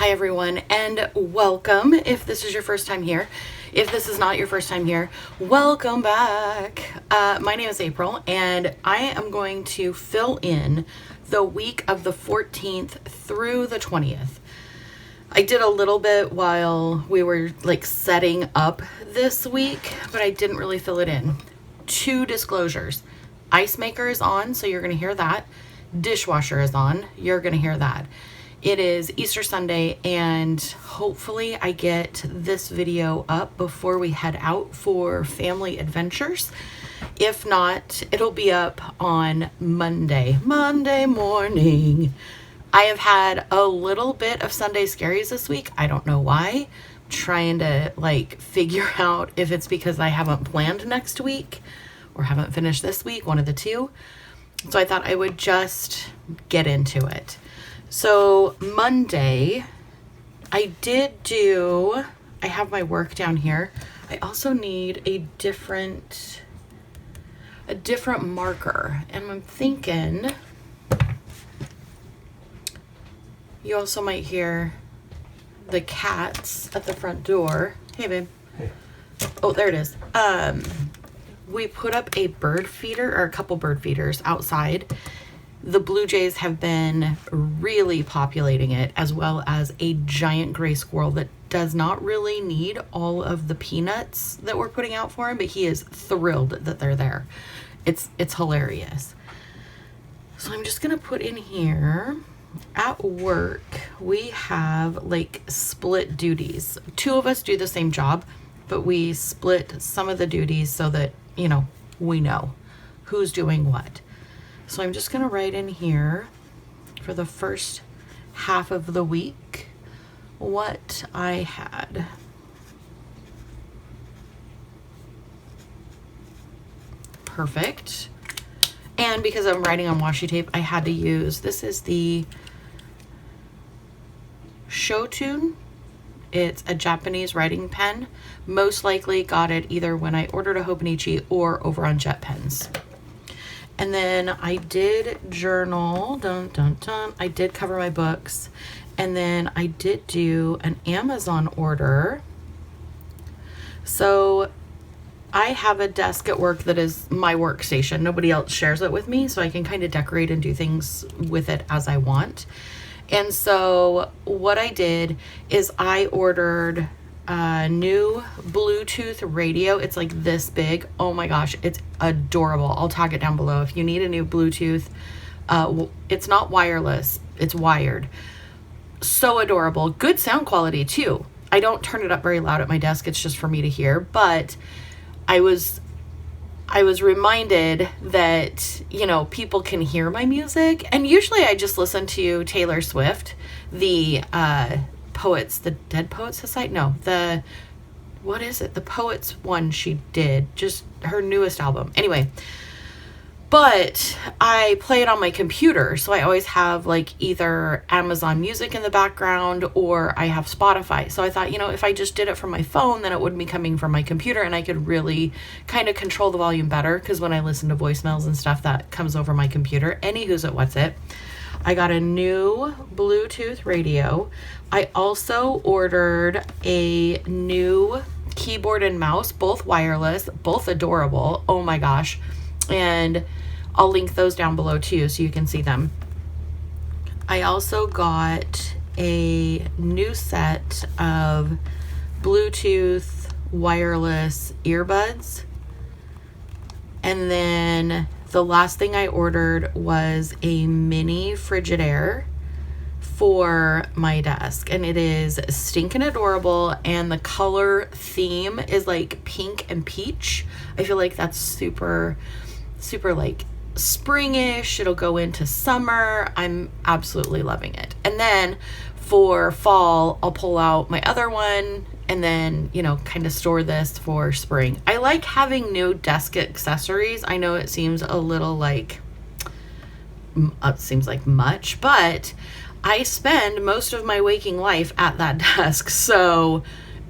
Hi everyone, and welcome if this is your first time here. If this is not your first time here, welcome back. My name is April, and I am going to fill in the week of the 14th through the 20th. I did a little bit while we were setting up this week, but I didn't really fill it in. 2 disclosures. Ice maker is on, so you're going to hear that. Dishwasher is on, you're going to hear that. It is Easter Sunday, and hopefully I get this video up before we head out for family adventures. If not, it'll be up on Monday morning. I have had a little bit of Sunday scaries this week. I don't know why. I'm trying to figure out if it's because I haven't planned next week or haven't finished this week, one of the two. So I thought I would just get into it. So Monday, I have my work down here. I also need a different marker. And I'm thinking, you also might hear the cats at the front door. Hey, babe. Hey. Oh, there it is. We put up a bird feeder, or a couple bird feeders outside. The blue jays have been really populating it, as well as a giant gray squirrel that does not really need all of the peanuts that we're putting out for him, but he is thrilled that they're there. It's hilarious. So I'm just gonna put in here, at work, we have split duties. 2 of us do the same job, but we split some of the duties so that, we know who's doing what. So I'm just going to write in here for the first half of the week what I had. Perfect. And because I'm writing on washi tape, I had to use, this is the Shotun. It's a Japanese writing pen. Most likely got it either when I ordered a Hobonichi or over on Jet Pens. And then I did journal, I did cover my books, and then I did do an Amazon order. So I have a desk at work that is my workstation. Nobody else shares it with me, so I can kind of decorate and do things with it as I want. And so what I did is I ordered a new Bluetooth radio. It's this big. Oh my gosh, it's adorable. I'll tag it down below if you need a new Bluetooth. It's not wireless, it's wired. So adorable. Good sound quality too. I don't turn it up very loud at my desk. It's just for me to hear, but I was reminded that, people can hear my music, and usually I just listen to Taylor Swift, the Dead Poets Society? No, the Poets one she did, just her newest album. Anyway, but I play it on my computer, so I always have either Amazon Music in the background or I have Spotify. So I thought, if I just did it from my phone, then it would be coming from my computer and I could really kind of control the volume better, because when I listen to voicemails and stuff, that comes over my computer. Who's it, what's it? I got a new Bluetooth radio. I also ordered a new keyboard and mouse, both wireless, both adorable. Oh my gosh. And I'll link those down below too so you can see them. I also got a new set of Bluetooth wireless earbuds. And then the last thing I ordered was a mini Frigidaire for my desk, and it is stinking adorable, and the color theme is pink and peach. I feel that's super springish. It'll go into summer. I'm absolutely loving it. And then for fall, I'll pull out my other one and then, kind of store this for spring. I like having new desk accessories. I know it seems a little seems like much, but I spend most of my waking life at that desk. So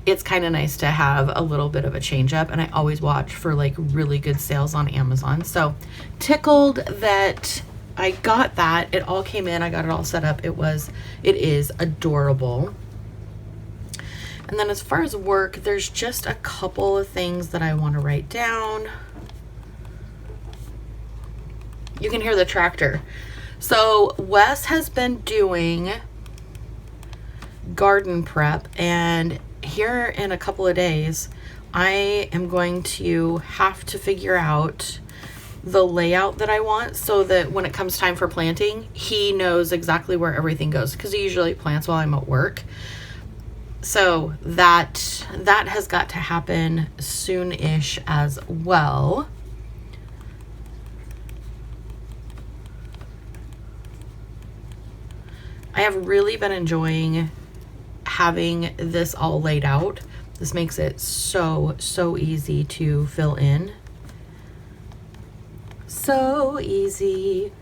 it's kind of nice to have a little bit of a change up, and I always watch for really good sales on Amazon. So tickled that I got that. It all came in. I got it all set up. It is adorable. And then as far as work, there's just a couple of things that I want to write down. You can hear the tractor. So Wes has been doing garden prep, and here in a couple of days, I am going to have to figure out the layout that I want so that when it comes time for planting, he knows exactly where everything goes, because he usually plants while I'm at work. So that has got to happen soon-ish as well. I have really been enjoying having this all laid out. This makes it so easy to fill in. So easy.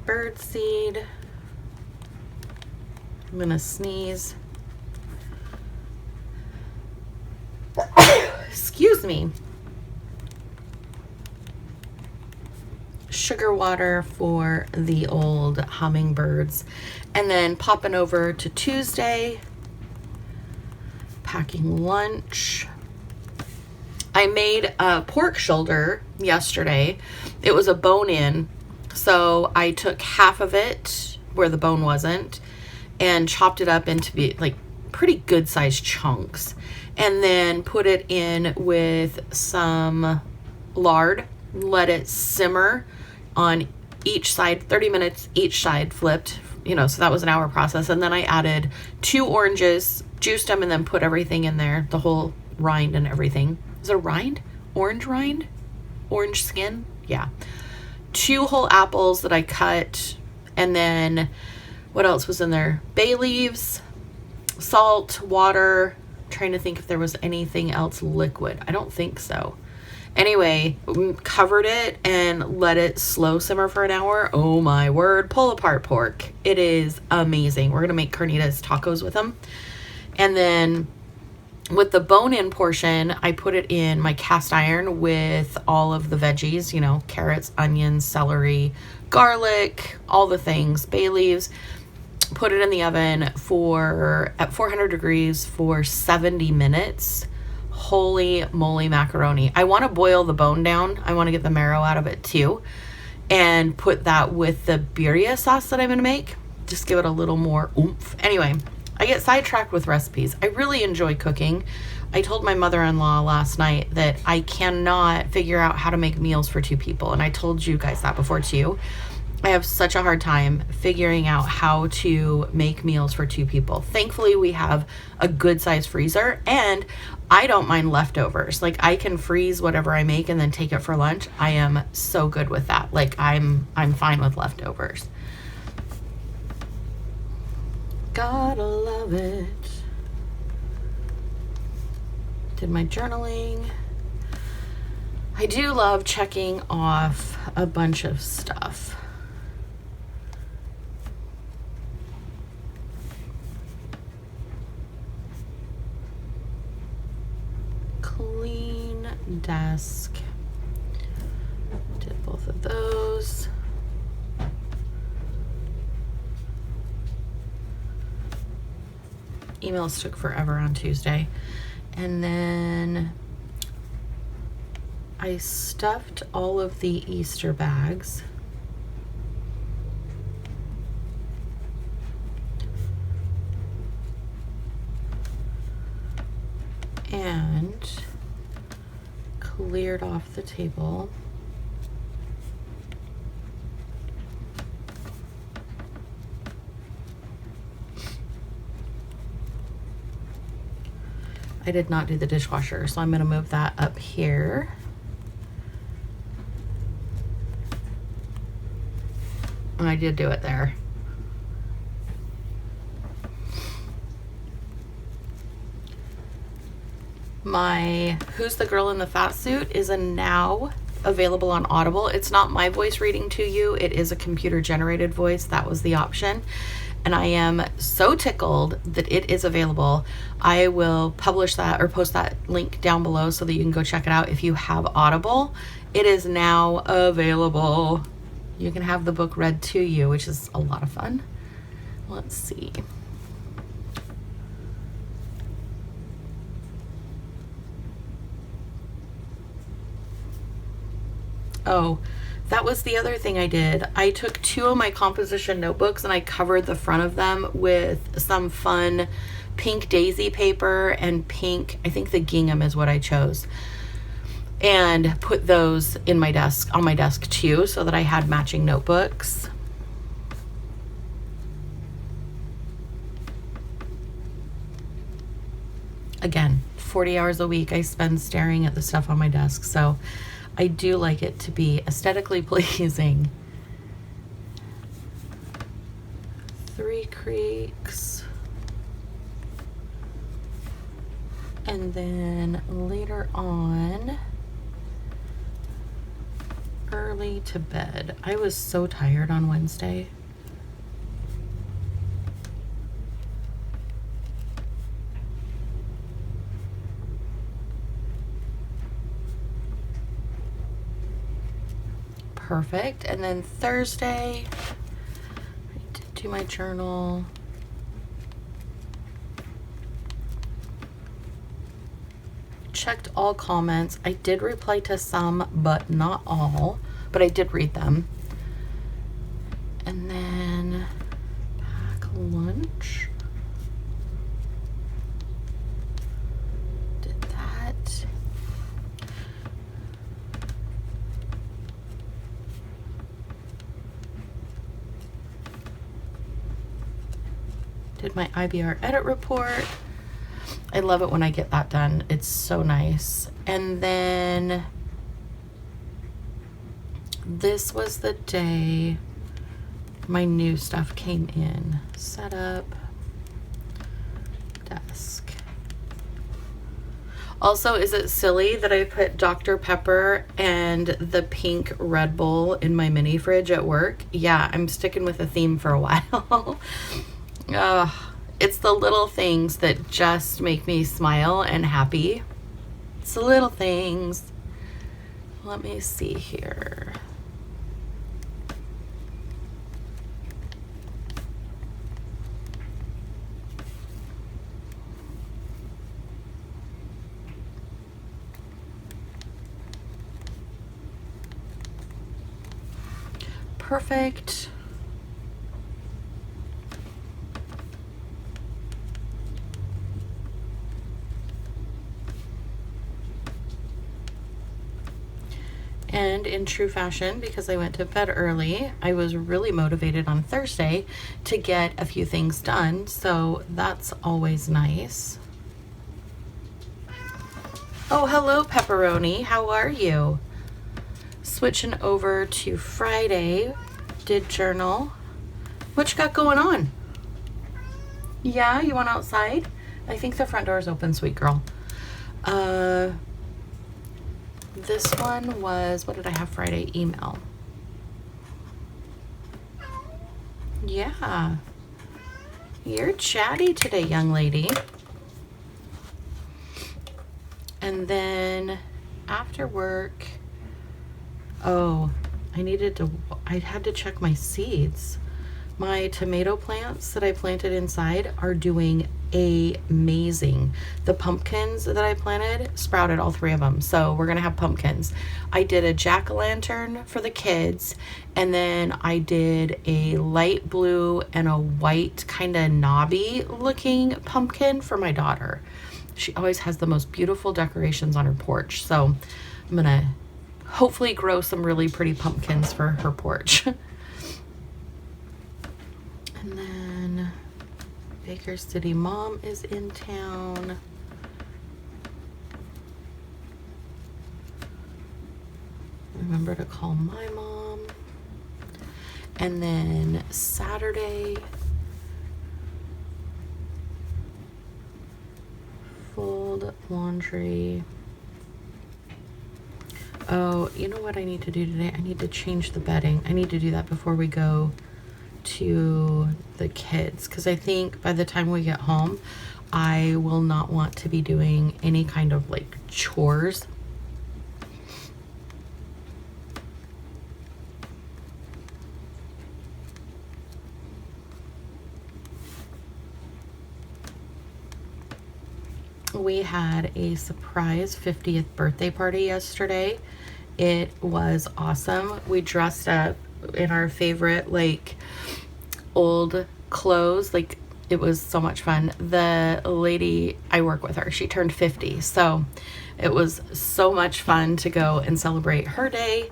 Bird seed. I'm gonna sneeze. Excuse me. Sugar water for the old hummingbirds. And then popping over to Tuesday, packing lunch. I made a pork shoulder yesterday. It was a bone-in, so I took half of it where the bone wasn't and chopped it up into like pretty good sized chunks, and then put it in with some lard, let it simmer on each side, 30 minutes each side flipped, so that was an hour process. And then I added 2 oranges, juiced them, and then put everything in there, the whole rind and everything. Is it a rind? Orange rind? Orange skin? Yeah. 2 whole apples that I cut, and then what else was in there? Bay leaves, salt, water. I'm trying to think if there was anything else liquid. I don't think so. Anyway, covered it and let it slow simmer for an hour. Oh my word, pull apart pork. It is amazing. We're gonna make carnitas tacos with them. And then with the bone-in portion, I put it in my cast iron with all of the veggies, carrots, onions, celery, garlic, all the things, bay leaves. Put it in the oven at 400 degrees for 70 minutes. Holy moly macaroni. I want to boil the bone down. I want to get the marrow out of it too, and put that with the birria sauce that I'm going to make. Just give it a little more oomph. Anyway, I get sidetracked with recipes. I really enjoy cooking. I told my mother-in-law last night that I cannot figure out how to make meals for 2 people. And I told you guys that before too. I have such a hard time figuring out how to make meals for 2 people. Thankfully, we have a good size freezer, and I don't mind leftovers. Like, I can freeze whatever I make and then take it for lunch. I am so good with that. Like, I'm fine with leftovers. Gotta love it. Did my journaling. I do love checking off a bunch of stuff. Clean desk. Did both of those. Emails took forever on Tuesday. And then I stuffed all of the Easter bags. And cleared off the table. I did not do the dishwasher, so I'm going to move that up here. And I did do it there. My Who's the Girl in the Fat Suit is now available on Audible. It's not my voice reading to you. It is a computer generated voice. That was the option. And I am so tickled that it is available. I will publish that or post that link down below so that you can go check it out. If you have Audible, it is now available. you can have the book read to you, which is a lot of fun. Let's see. Oh, that was the other thing I did. I took 2 of my composition notebooks and I covered the front of them with some fun pink daisy paper and pink, I think the gingham is what I chose, and put those in my desk, on my desk too, so that I had matching notebooks. Again, 40 hours a week I spend staring at the stuff on my desk, so I do like it to be aesthetically pleasing. 3 Creeks. And then later on, early to bed. I was so tired on Wednesday. Perfect. And then Thursday, I did do my journal. Checked all comments. I did reply to some, but not all, but I did read them. And then pack lunch. Did that. Did my IBR edit report. I love it when I get that done. It's so nice. And then this was the day my new stuff came in. Setup, desk. Also, is it silly that I put Dr. Pepper and the pink Red Bull in my mini fridge at work? Yeah, I'm sticking with a theme for a while. It's the little things that just make me smile and happy. It's the little things. Let me see here. Perfect. And in true fashion, because I went to bed early, I was really motivated on Thursday to get a few things done, so that's always nice. Oh, hello, Pepperoni. How are you? Switching over to Friday, did journal. What you got going on? Yeah, you went outside? I think the front door is open, sweet girl. This one was, what did I have Friday? Email. Yeah. You're chatty today, young lady. And then after work, oh, I had to check my seeds. My tomato plants that I planted inside are doing amazing. The pumpkins that I planted sprouted, all 3 of them. So we're gonna have pumpkins. I did a jack-o'-lantern for the kids, and then I did a light blue and a white kind of knobby looking pumpkin for my daughter. She always has the most beautiful decorations on her porch. So I'm gonna hopefully grow some really pretty pumpkins for her porch. And then Baker City mom is in town. Remember to call my mom. And then Saturday, fold laundry. Oh, you know what I need to do today? I need to change the bedding. I need to do that before we go to the kids, because I think by the time we get home I will not want to be doing any kind of like chores. We had a surprise 50th birthday party yesterday. It was awesome. We dressed up in our favorite, like, old clothes. Like, it was so much fun. The lady, I work with her, she turned 50. So it was so much fun to go and celebrate her day.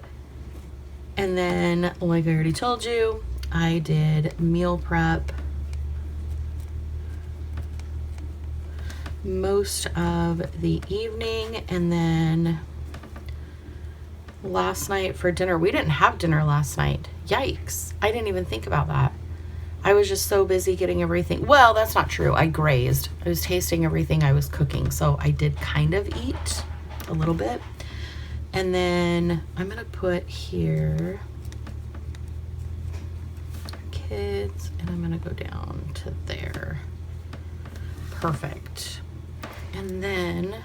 And then, like I already told you, I did meal prep most of the evening. And then last night for dinner, we didn't have dinner last night. Yikes. I didn't even think about that. I was just so busy getting everything. Well, that's not true. I grazed. I was tasting everything I was cooking. So I did kind of eat a little bit. And then I'm going to put here kids, and I'm going to go down to there. Perfect. And then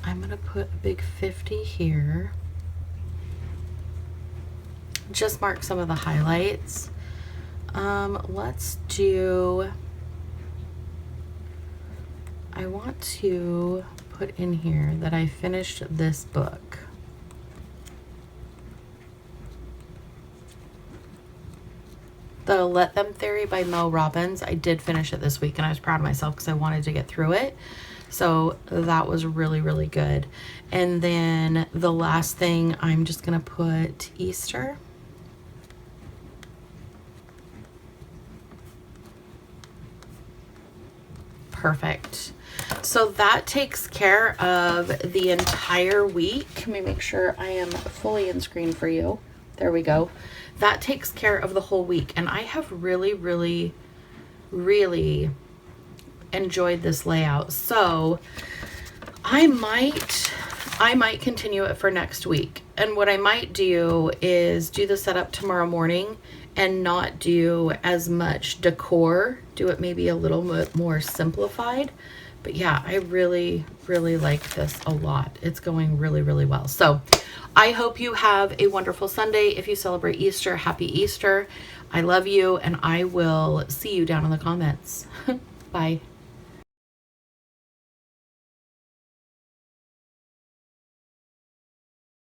I'm going to put a big 50 here. Just mark some of the highlights. Let's do, I want to put in here that I finished this book. The Let Them Theory by Mel Robbins. I did finish it this week and I was proud of myself because I wanted to get through it. So that was really, really good. And then the last thing, I'm just going to put Easter. Perfect. So that takes care of the entire week. Let me make sure I am fully in screen for you. There we go. That takes care of the whole week. And I have really, really, really enjoyed this layout. So I might continue it for next week. And what I might do is do the setup tomorrow morning and not do as much decor, do it maybe a little bit more simplified. But yeah, I really, really like this a lot. It's going really, really well. So I hope you have a wonderful Sunday. If you celebrate Easter, happy Easter. I love you, and I will see you down in the comments. Bye.